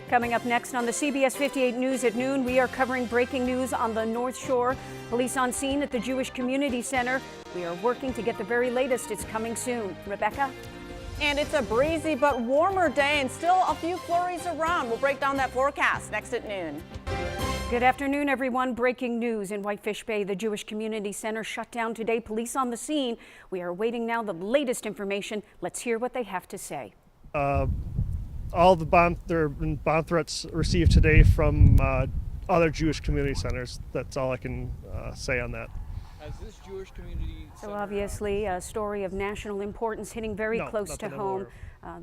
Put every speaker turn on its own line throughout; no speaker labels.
Coming up next on the CBS 58 News at noon, we are covering breaking news on the North Shore. Police on scene at the Jewish Community Center. We are working to get the very latest. It's coming soon. Rebecca?
And it's a breezy but warmer day and still a few flurries around. We'll break down that forecast next at noon.
Good afternoon, everyone. Breaking news in Whitefish Bay. The Jewish Community Center shut down today. Police on the scene. We are awaiting now the latest information. Let's hear what they have to say.
All the bomb threats received today from other Jewish community centers. That's all I can say on that.
Has this Jewish community
So obviously a story of national importance hitting very close to home.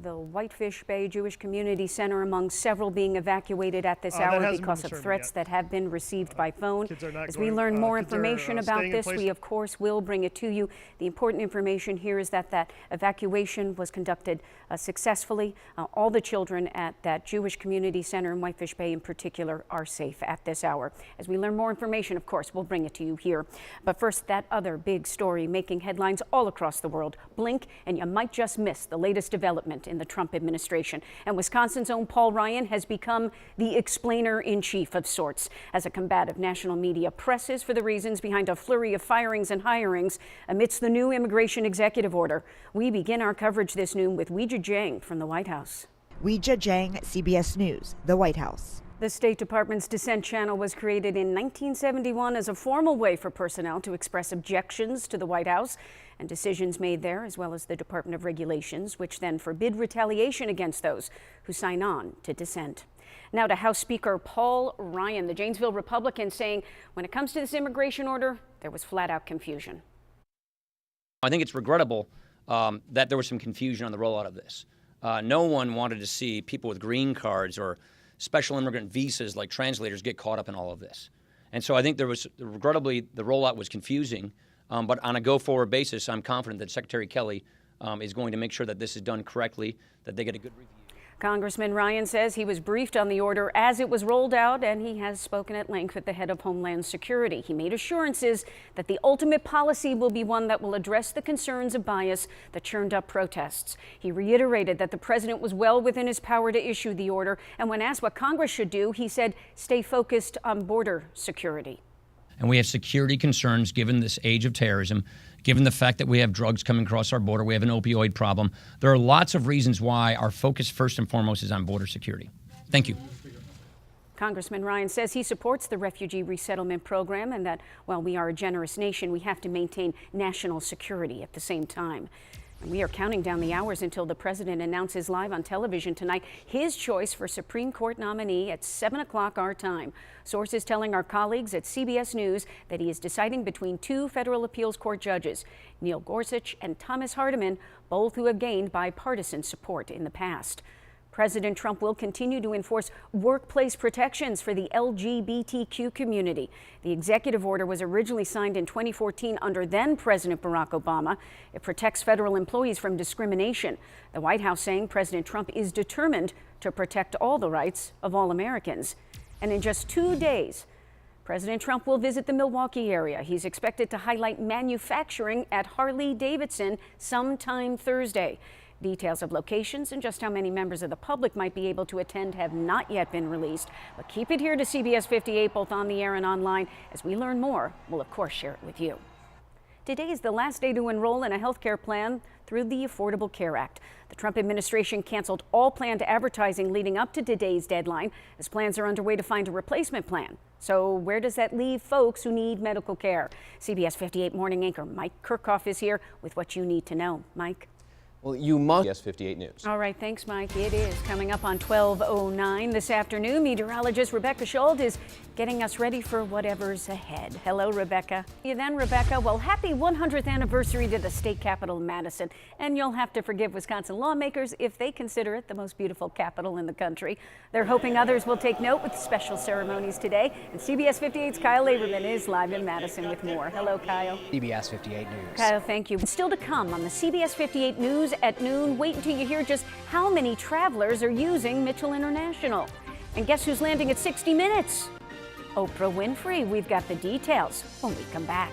The Whitefish Bay Jewish Community Center among several being evacuated at this hour because of threats that have been received by phone. As we learn more information about this, we of course will bring it to you. The important information here is that that evacuation was conducted successfully. All the children at that Jewish Community Center in Whitefish Bay in particular are safe at this hour. As we learn more information, of course, we'll bring it to you here. But first, that other big story making headlines all across the world. Blink and you might just miss the latest development in the Trump administration. And Wisconsin's own Paul Ryan has become the explainer-in-chief of sorts as a combative national media presses for the reasons behind a flurry of firings and hirings amidst the new immigration executive order. We begin our coverage this noon with Weijia Jiang from the White House.
Weijia Jiang, CBS News, the White House.
The State Department's Dissent Channel was created in 1971 as a formal way for personnel to express objections to the White House and decisions made there, as well as the Department of Regulations, which then forbid retaliation against those who sign on to dissent. Now to House Speaker Paul Ryan, the Janesville Republican, saying when it comes to this immigration order, there was flat-out confusion.
I think it's regrettable that there was some confusion on the rollout of this. No one wanted to see people with green cards or special immigrant visas like translators get caught up in all of this. And so I think there was, regrettably, the rollout was confusing, but on a go-forward basis, I'm confident that Secretary Kelly is going to make sure that this is done correctly, that they get a good review.
Congressman Ryan says he was briefed on the order as it was rolled out, and he has spoken at length with the head of Homeland Security. He made assurances that the ultimate policy will be one that will address the concerns of bias that churned up protests. He reiterated that the president was well within his power to issue the order, and when asked what Congress should do, he said stay focused on border security.
And we have security concerns given this age of terrorism, given the fact that we have drugs coming across our border, we have an opioid problem. There are lots of reasons why our focus first and foremost is on border security. Thank you.
Congressman Ryan says he supports the refugee resettlement program and that while we are a generous nation, we have to maintain national security at the same time. And we are counting down the hours until the president announces live on television tonight his choice for Supreme Court nominee at 7 o'clock our time. Sources telling our colleagues at CBS News that he is deciding between two federal appeals court judges, Neil Gorsuch and Thomas Hardiman, both who have gained bipartisan support in the past. President Trump will continue to enforce workplace protections for the LGBTQ community. The executive order was originally signed in 2014 under then President Barack Obama. It protects federal employees from discrimination. The White House saying President Trump is determined to protect all the rights of all Americans. And in just 2 days, President Trump will visit the Milwaukee area. He's expected to highlight manufacturing at Harley-Davidson sometime Thursday. Details of locations and just how many members of the public might be able to attend have not yet been released. But keep it here to CBS 58, both on the air and online. As we learn more, we'll of course share it with you. Today is the last day to enroll in a health care plan through the Affordable Care Act. The Trump administration canceled all planned advertising leading up to today's deadline as plans are underway to find a replacement plan. So where does that leave folks who need medical care? CBS 58 morning anchor Mike Kirchhoff is here with what you need to know. Mike?
Well, you must. CBS 58 News.
All right, thanks, Mike. It is coming up on 12:09 this afternoon. Meteorologist Rebecca Schuld is getting us ready for whatever's ahead. Hello, Rebecca. You then, Rebecca. Well, happy 100th anniversary to the state capital, Madison. And you'll have to forgive Wisconsin lawmakers if they consider it the most beautiful capital in the country. They're hoping others will take note with special ceremonies today. And CBS 58's Kyle Laberman is live in Madison with more. Hello, Kyle.
CBS 58 News.
Kyle, thank you. Still to come on the CBS 58 News at noon. Wait until you hear just how many travelers are using Mitchell International. And guess who's landing at 60 Minutes? Oprah Winfrey. We've got the details when we come back.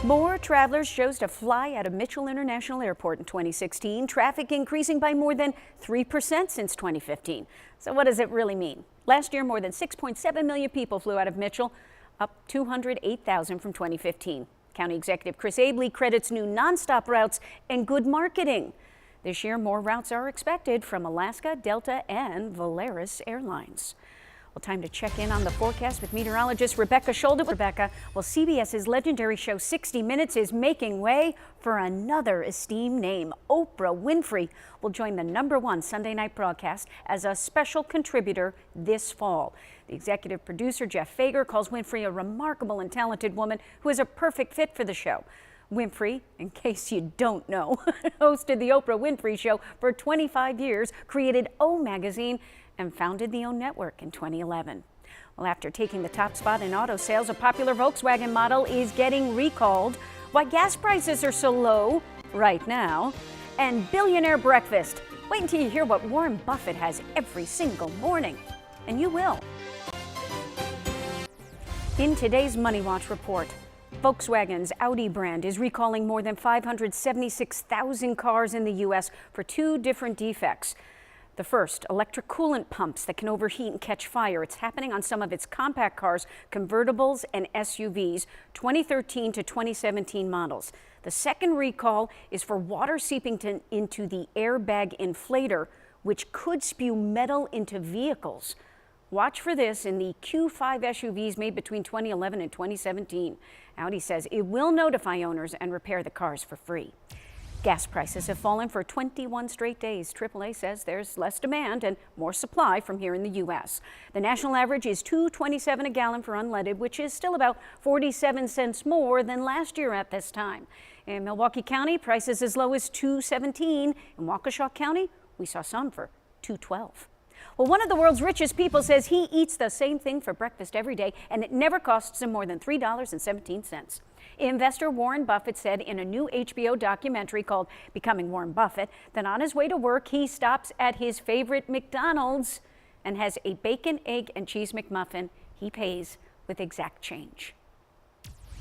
More travelers chose to fly out of Mitchell International Airport in 2016, traffic increasing by more than 3% since 2015. So what does it really mean? Last year, more than 6.7 million people flew out of Mitchell, up 208,000 from 2015. County Executive Chris Abley credits new nonstop routes and good marketing. This year, more routes are expected from Alaska, Delta, and Volaris Airlines. Well, time to check in on the forecast with meteorologist Rebecca Scholder. Rebecca, well, CBS's legendary show 60 Minutes is making way for another esteemed name. Oprah Winfrey will join the #1 Sunday night broadcast as a special contributor this fall. The executive producer, Jeff Fager, calls Winfrey a remarkable and talented woman who is a perfect fit for the show. Winfrey, in case you don't know, hosted the Oprah Winfrey Show for 25 years, created O Magazine, and founded the O Network in 2011. Well, after taking the top spot in auto sales, a popular Volkswagen model is getting recalled, why gas prices are so low right now, and billionaire breakfast. Wait until you hear what Warren Buffett has every single morning, and you will. In today's Money Watch report, Volkswagen's Audi brand is recalling more than 576,000 cars in the U.S. for 2 different defects. The first, electric coolant pumps that can overheat and catch fire. It's happening on some of its compact cars, convertibles, and SUVs, 2013 to 2017 models. The second recall is for water seeping into the airbag inflator, which could spew metal into vehicles. Watch for this in the Q5 SUVs made between 2011 and 2017. Audi says it will notify owners and repair the cars for free. Gas prices have fallen for 21 straight days. AAA says there's less demand and more supply from here in the U.S. The national average is $2.27 a gallon for unleaded, which is still about 47 cents more than last year at this time. In Milwaukee County, prices as low as $2.17. In Waukesha County, we saw some for $2.12. Well, one of the world's richest people says he eats the same thing for breakfast every day, and it never costs him more than $3.17. Investor Warren Buffett said in a new HBO documentary called Becoming Warren Buffett that on his way to work, he stops at his favorite McDonald's and has a bacon, egg, and cheese McMuffin he pays with exact change.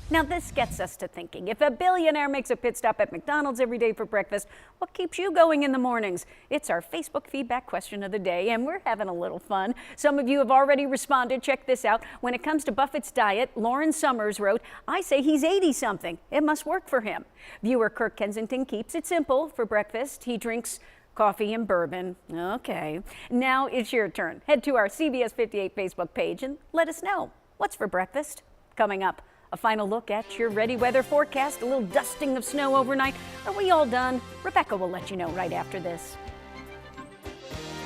Now, this gets us to thinking, if a billionaire makes a pit stop at McDonald's every day for breakfast, what keeps you going in the mornings? It's our Facebook feedback question of the day, and we're having a little fun. Some of you have already responded. Check this out. When it comes to Buffett's diet, Lauren Summers wrote, I say he's 80-something. It must work for him. Viewer Kirk Kensington keeps it simple for breakfast. He drinks coffee and bourbon. Okay. Now it's your turn. Head to our CBS 58 Facebook page and let us know what's for breakfast. Coming up, a final look at your ready weather forecast, a little dusting of snow overnight. Are we all done? Rebecca will let you know right after this.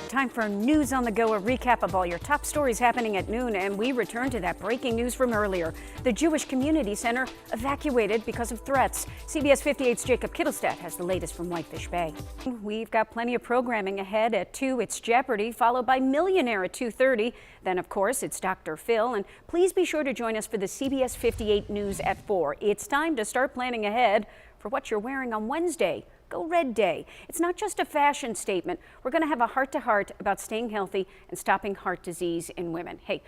Time for News on the Go, a recap of all your top stories happening at noon, and we return to that breaking news from earlier. The Jewish Community Center evacuated because of threats. CBS 58's Jacob Kittelstadt has the latest from Whitefish Bay. We've got plenty of programming ahead. At 2, it's Jeopardy, followed by Millionaire at 2:30. Then, of course, it's Dr. Phil. And please be sure to join us for the CBS 58 News at 4. It's time to start planning ahead for what you're wearing on Wednesday. Go Red Day. It's not just a fashion statement. We're going to have a heart-to-heart about staying healthy and stopping heart disease in women. Hey,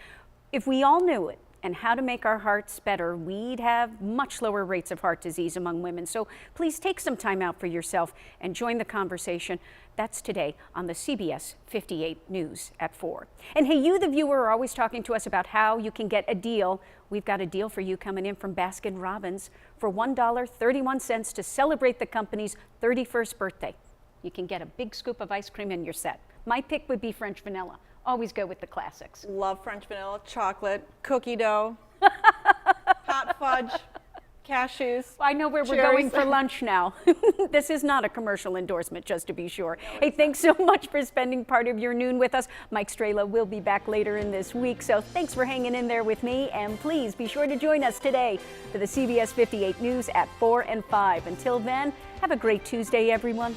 if we all knew it and how to make our hearts better, we'd have much lower rates of heart disease among women. So please take some time out for yourself and join the conversation. That's today on the CBS 58 News at 4. And hey, you, the viewer, are always talking to us about how you can get a deal. We've got a deal for you coming in from Baskin-Robbins for $1.31 to celebrate the company's 31st birthday. You can get a big scoop of ice cream in your set. My pick would be French vanilla. Always go with the classics.
Love French vanilla, chocolate, cookie dough, hot fudge, cashews.
I know where we're going for lunch now. This is not a commercial endorsement, just to be sure. Hey, thanks so much for spending part of your noon with us. Mike Strela will be back later in this week, so thanks for hanging in there with me, and please be sure to join us today for the CBS 58 News at 4 and 5. Until then, have a great Tuesday, everyone.